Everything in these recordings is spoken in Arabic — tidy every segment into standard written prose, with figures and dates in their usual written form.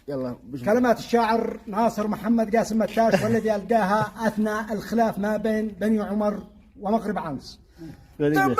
يلا كلمات الشاعر ناصر محمد قاسم متاش، والذي ألقاها أثناء الخلاف ما بين بني عمر ومغرب عنس. ما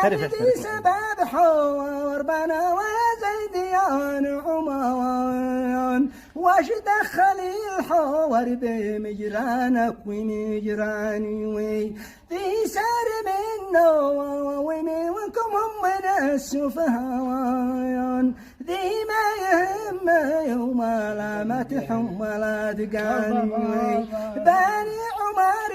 ندري سبب حوار بنا وزيديان عمان، واش دخل الحوار بمجرانك ومجراني وي في سار منه ومنكم هم من السفهاء، ذي ما يهم يوم لا تحمل دقاني بني عمر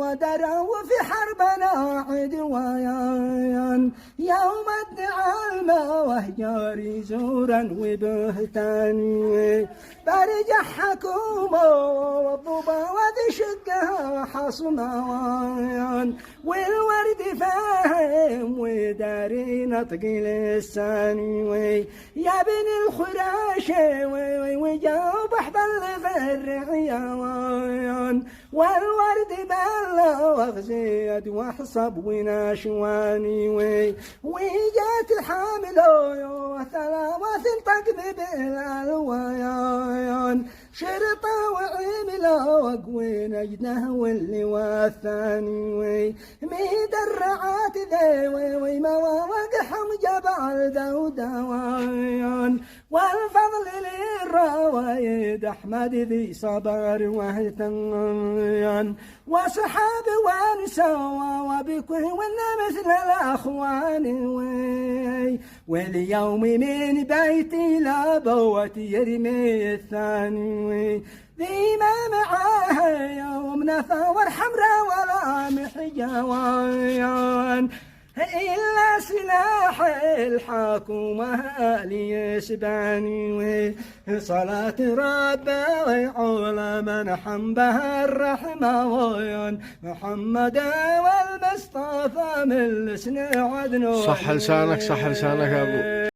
ودروا في حربنا عدوايان، يوم ادعى الموهجار زورا وبهتاني برجع حكومة والضبا وذي شقها حصنايان، والورد فاهم وداري نطق لساني يا بني الخراشي وجاوب احضر في الرعيان، والورد بلا واغزيد واحصب وناشواني وجات الحامل وثلاث طقم بالالوان، شرطة وعملة وقوي نجده واللي والثاني ميد الرعات ذي مواقحهم جبل دودوان، والفضل للروايد أحمد ذي صبر واهتمان، وصحاب وانسوا وبكون مثل الأخوان واليوم من بيتي لابوت يرمي الثاني، ذي ما معاه يوم ثور حمراء ولا محجوان، إلا سلاح الحكومة ليسباني صلاة ربي على من حمبها الرحمة محمد والمصطفى من لسن عدن. صح لسانك صح لسانك يا أبو.